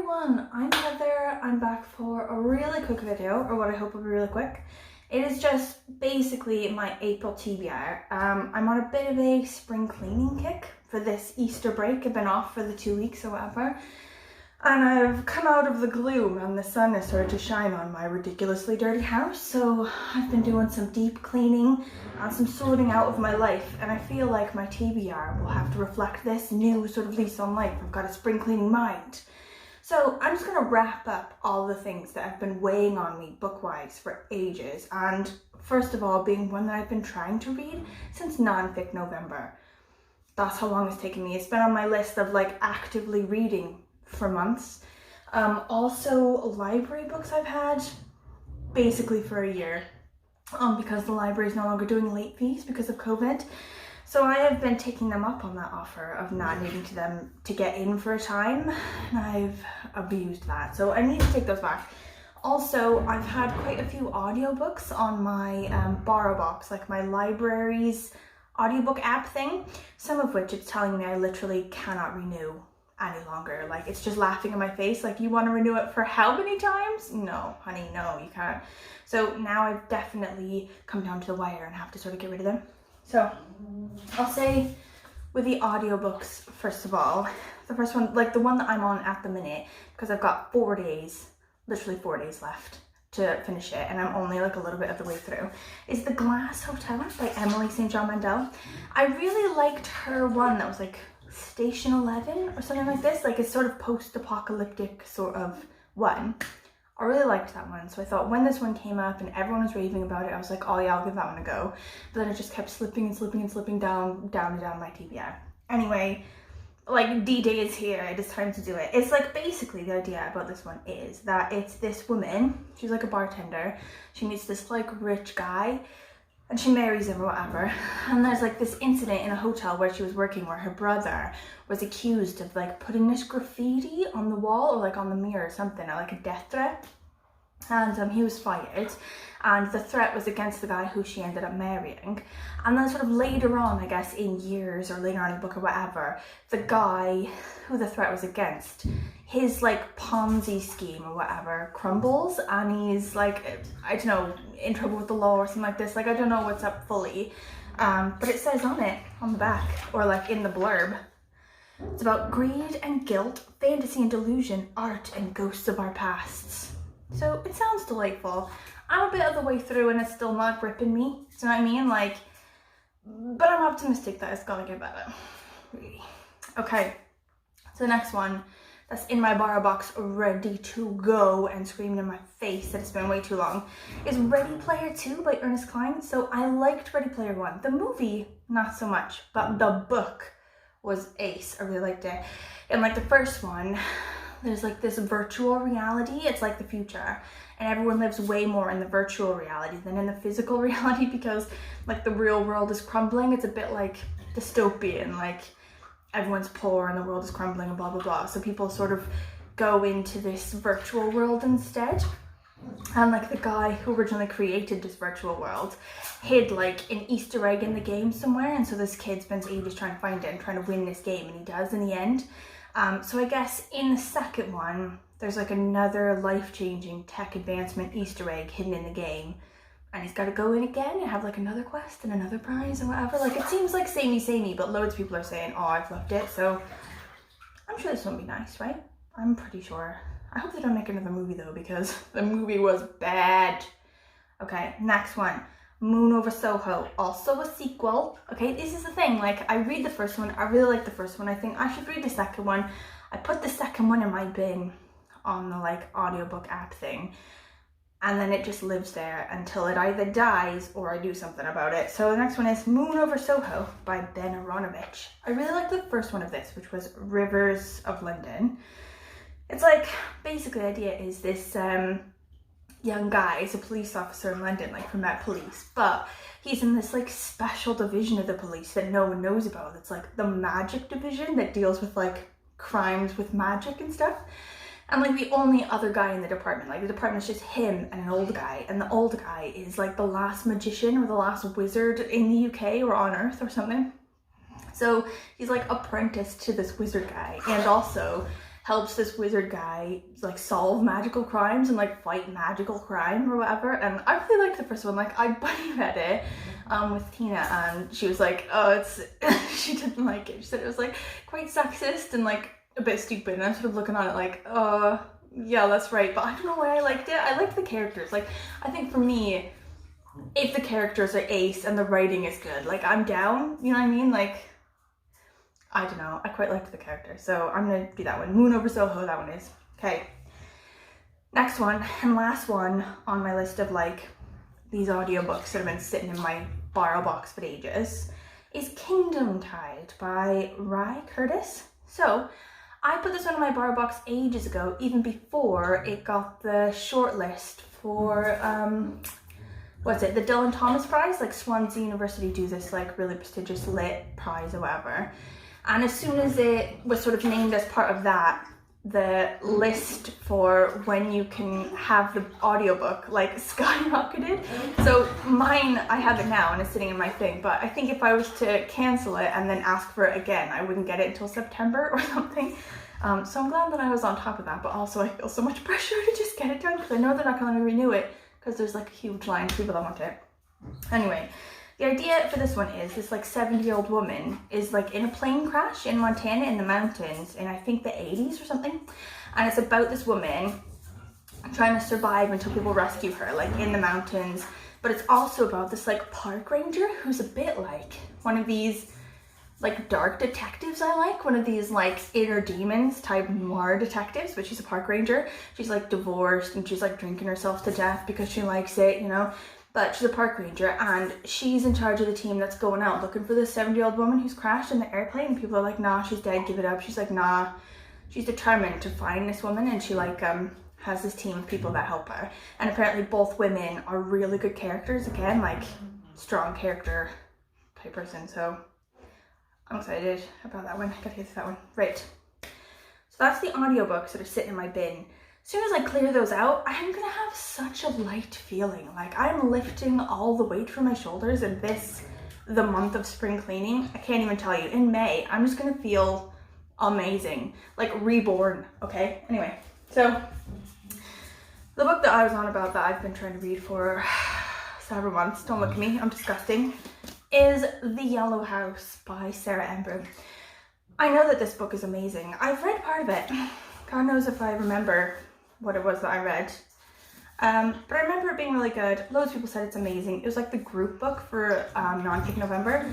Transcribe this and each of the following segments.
everyone, I'm Heather. I'm back for a really quick video, or what I hope will be really quick. It is just basically my April TBR. I'm on a bit of a spring cleaning kick for this Easter break. I've been off for the 2 weeks or whatever. And I've come out of the gloom and the sun has started to shine on my ridiculously dirty house. So I've been doing some deep cleaning and some sorting out of my life. And I feel like my TBR will have to reflect this new sort of lease on life. I've got a spring cleaning mind. So I'm just gonna wrap up all the things that have been weighing on me book-wise for ages. And first of all, being one that I've been trying to read since non-fic November. That's how long it's taken me. It's been on my list of like actively reading for months. Also library books I've had basically for a year because the library is no longer doing late fees because of COVID. So I have been taking them up on that offer of not needing to get in for a time, and I've abused that. So I need to take those back. Also, I've had quite a few audiobooks on my Borrow Box, like my library's audiobook app thing, some of which it's telling me I literally cannot renew any longer. Like, it's just laughing in my face, like, you want to renew it for how many times? No, honey, no, you can't. So now I've definitely come down to the wire and have to sort of get rid of them. So I'll say with the audiobooks, first of all, the first one, like the one that I'm on at the minute, because I've got 4 days, literally 4 days left to finish it, and I'm only like a little bit of the way through, is The Glass Hotel by Emily St. John Mandel. I really liked her one that was like Station 11 or something like this, like a sort of post-apocalyptic sort of one. I really liked that one, so I thought when this one came up and everyone was raving about it, I was like, oh yeah, I'll give that one a go. But then it just kept slipping and slipping and slipping down my TBR. Anyway, like D-Day is here, it is time to do it. It's like basically the idea about this one is that it's this woman, she's like a bartender, she meets this like rich guy and she marries him or whatever, and there's like this incident in a hotel where she was working where her brother was accused of like putting this graffiti on the wall or like on the mirror or something, or like a death threat, and he was fired, and the threat was against the guy who she ended up marrying. And then sort of later on, I guess in years or later on in the book or whatever, the guy who the threat was against, his like Ponzi scheme or whatever crumbles, and he's like, I don't know, in trouble with the law or something like this. Like, I don't know what's up fully, but it says on it, on the back, or like in the blurb, it's about greed and guilt, fantasy and delusion, art and ghosts of our pasts. So it sounds delightful. I'm a bit of the way through and it's still not gripping me, do you know what I mean? Like, but I'm optimistic that it's gonna get better, really. Okay, so the next one that's in my Borrow Box ready to go and screaming in my face that it's been way too long is Ready Player 2 by Ernest Cline. So I liked Ready Player 1. The movie, not so much, but the book was ace. I really liked it. And like the first one, there's like this virtual reality. It's like the future, and everyone lives way more in the virtual reality than in the physical reality because like the real world is crumbling. It's a bit like dystopian, like everyone's poor and the world is crumbling and blah blah blah. So people sort of go into this virtual world instead. And like the guy who originally created this virtual world hid like an Easter egg in the game somewhere, and so this kid spends ages trying to find it and trying to win this game, and he does in the end. So I guess in the second one, there's like another life-changing tech advancement Easter egg hidden in the game, and he's got to go in again and have like another quest and another prize and whatever. Like, it seems like samey, but loads of people are saying, oh, I've loved it. So I'm sure this one will be nice, right? I'm pretty sure. I hope they don't make another movie though, because the movie was bad. Okay, next one. Moon Over Soho, also a sequel. Okay, this is the thing, like, I read the first one, I really like the first one, I think I should read the second one. I put the second one in my bin on the like audiobook app thing, and then it just lives there until it either dies or I do something about it. So the next one is Moon Over Soho by Ben Aronovich. I really like the first one of this, which was Rivers of London. It's like, basically the idea is this young guy is a police officer in London, like from Met Police, but he's in this like special division of the police that no one knows about. It's like the magic division that deals with like crimes with magic and stuff. And like the only other guy in the department, like the department is just him and an old guy, and the old guy is like the last magician or the last wizard in the UK or on Earth or something. So he's like apprenticed to this wizard guy, and also helps this wizard guy like solve magical crimes and like fight magical crime or whatever. And I really liked the first one. Like I buddy read it with Tina, and she was like, oh, it's she didn't like it. She said it was like quite sexist and like a bit stupid. And I'm sort of looking on it like, yeah, that's right. But I don't know why I liked it. I liked the characters. Like I think for me, if the characters are ace and the writing is good, like I'm down, you know what I mean? Like, I don't know, I quite liked the character, so I'm gonna do that one. Moon over Soho, that one is. Okay, next one and last one on my list of like these audiobooks that have been sitting in my borrow box for ages is Kingdom Tide by Rai Curtis. So I put this one in my borrow box ages ago, even before it got the shortlist for what's it, the Dylan Thomas Prize. Like Swansea University do this like really prestigious lit prize or whatever. And as soon as it was sort of named as part of that, the list for when you can have the audiobook like skyrocketed. So mine, I have it now and it's sitting in my thing, but I think if I was to cancel it and then ask for it again, I wouldn't get it until September or something. So I'm glad that I was on top of that, but also I feel so much pressure to just get it done because I know they're not going to let me renew it because there's like a huge line of people that want it. Anyway, the idea for this one is this like 70-year-old woman is like in a plane crash in Montana in the mountains in I think the 80s or something. And it's about this woman trying to survive until people rescue her like in the mountains. But it's also about this like park ranger who's a bit like one of these like dark detectives I like. One of these like inner demons type noir detectives, but she's a park ranger. She's like divorced and she's like drinking herself to death because she likes it, you know. But she's a park ranger and she's in charge of the team that's going out looking for this 70-year-old woman who's crashed in the airplane. And people are like, nah, she's dead, give it up. She's like, nah. She's determined to find this woman, and she like has this team of people that help her. And apparently both women are really good characters. Again, like strong character type person. So I'm excited about that one. I gotta get to that one. Right. So that's the audiobooks that are sitting in my bin. As soon as I clear those out, I'm gonna have such a light feeling. Like I'm lifting all the weight from my shoulders in the month of spring cleaning. I can't even tell you. In May, I'm just gonna feel amazing, like reborn, okay? Anyway, so the book that I was on about that I've been trying to read for several months, don't look at me, I'm disgusting, is The Yellow House by Sarah Ember. I know that this book is amazing. I've read part of it. God knows if I remember what it was that I read. But I remember it being really good. Loads of people said it's amazing. It was like the group book for Non-Kick November.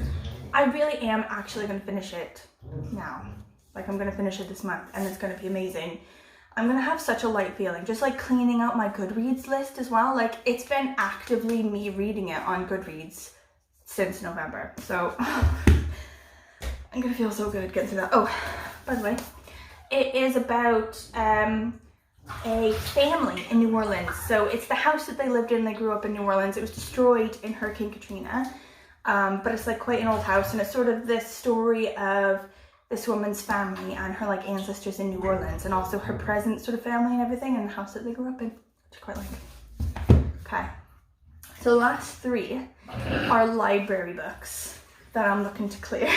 I really am actually going to finish it now. Like I'm going to finish it this month and it's going to be amazing. I'm going to have such a light feeling. Just like cleaning out my Goodreads list as well. Like it's been actively me reading it on Goodreads since November. So I'm going to feel so good getting through that. Oh, by the way, it is about a family in New Orleans. So it's the house that they lived in. They grew up in New Orleans. It was destroyed in Hurricane Katrina. But it's like quite an old house, and it's sort of this story of this woman's family and her like ancestors in New Orleans, and also her present sort of family and everything, and the house that they grew up in, which I quite like. Okay, so the last three are library books that I'm looking to clear.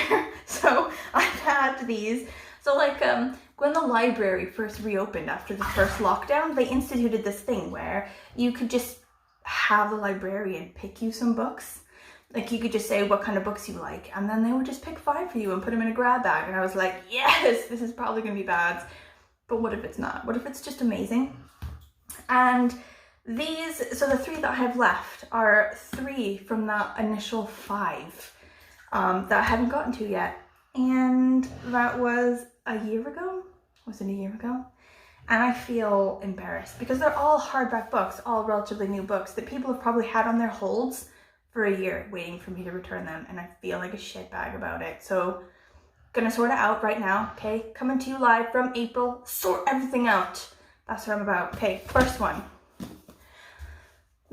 So I've had these. So like when the library first reopened after the first lockdown, they instituted this thing where you could just have the librarian pick you some books. Like you could just say what kind of books you like, and then they would just pick 5 for you and put them in a grab bag. And I was like, yes, this is probably gonna be bad, but what if it's not? What if it's just amazing? And these, so the 3 that I have left are 3 from that initial 5 that I haven't gotten to yet. And that was a year ago. Was it a year ago? And I feel embarrassed because they're all hardback books, all relatively new books that people have probably had on their holds for a year waiting for me to return them, and I feel like a shitbag about it. So gonna sort it out right now, okay? Coming to you live from April, sort everything out. That's what I'm about. Okay, first one.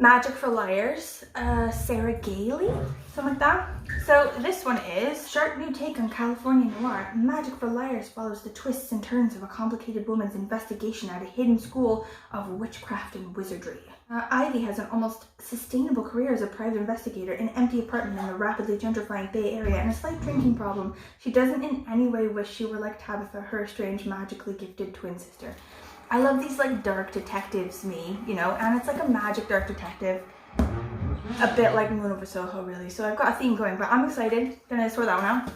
Magic for Liars, Sarah Gailey, something like that. So this one is sharp new take on California noir. Magic for Liars follows the twists and turns of a complicated woman's investigation at a hidden school of witchcraft and wizardry. Ivy has an almost sustainable career as a private investigator, an empty apartment in the rapidly gentrifying Bay Area, and a slight drinking problem. She doesn't in any way wish she were like Tabitha, her strange, magically gifted twin sister. I love these like dark detectives, you know, and it's like a magic dark detective. A bit like Moon over Soho, really. So I've got a theme going, but I'm excited. Gonna sort that one out.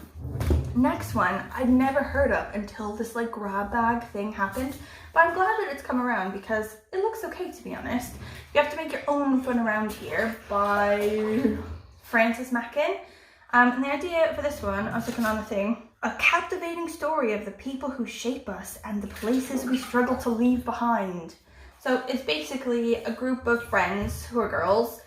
Next one, I'd never heard of until this like grab bag thing happened. But I'm glad that it's come around because it looks okay, to be honest. You have to make your own fun around here by Frances Mackin. And the idea for this one, I was looking on the thing, a captivating story of the people who shape us and the places we struggle to leave behind. So it's basically a group of friends who are girls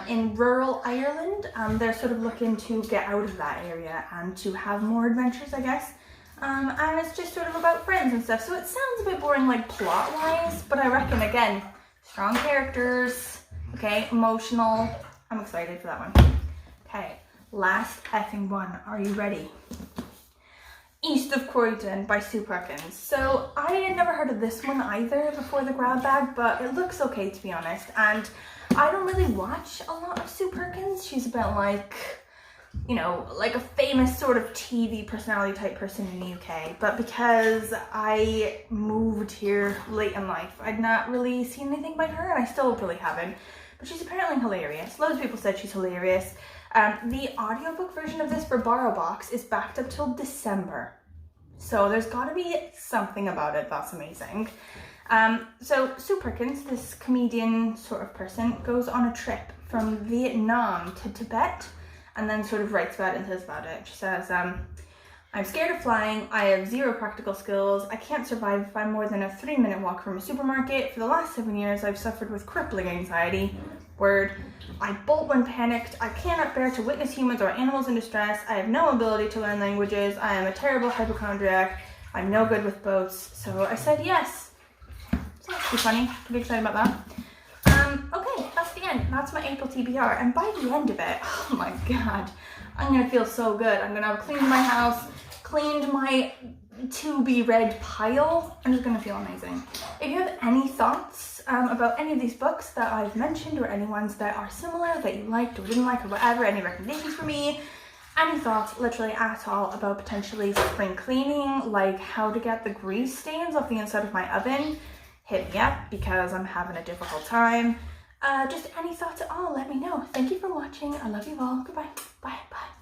in rural Ireland. They're sort of looking to get out of that area and to have more adventures, I guess. And it's just sort of about friends and stuff. So it sounds a bit boring like plot-wise, but I reckon, again, strong characters, okay, emotional. I'm excited for that one. Okay, last effing one. Are you ready? East of Croydon by Sue Perkins. So I had never heard of this one either before the grab bag, but it looks okay, to be honest. And I don't really watch a lot of Sue Perkins. She's a bit like, you know, like a famous sort of TV personality type person in the UK. But because I moved here late in life, I'd not really seen anything by her, and I still really haven't. But she's apparently hilarious. Loads of people said she's hilarious. The audiobook version of this for BorrowBox is backed up till December. So there's gotta be something about it that's amazing. So Sue Perkins, this comedian sort of person, goes on a trip from Vietnam to Tibet and then sort of writes about it and says about it. She says, I'm scared of flying, I have zero practical skills, I can't survive if I'm more than a 3-minute walk from a supermarket. For the last 7 years, I've suffered with crippling anxiety. Word. I bolt when panicked, I cannot bear to witness humans or animals in distress, I have no ability to learn languages, I am a terrible hypochondriac, I'm no good with boats. So I said yes. So that's pretty funny, pretty excited about that. Okay, that's the end. That's my April TBR, and by the end of it, oh my god, I'm gonna feel so good. I'm gonna have cleaned my house, cleaned my to-be-read pile. I'm just gonna feel amazing. If you have any thoughts about any of these books that I've mentioned, or any ones that are similar that you liked or didn't like or whatever, any recommendations for me, any thoughts literally at all about potentially spring cleaning, like how to get the grease stains off the inside of my oven, hit me up because I'm having a difficult time. Just any thoughts at all, let me know. Thank you for watching. I love you all. Goodbye. Bye. Bye.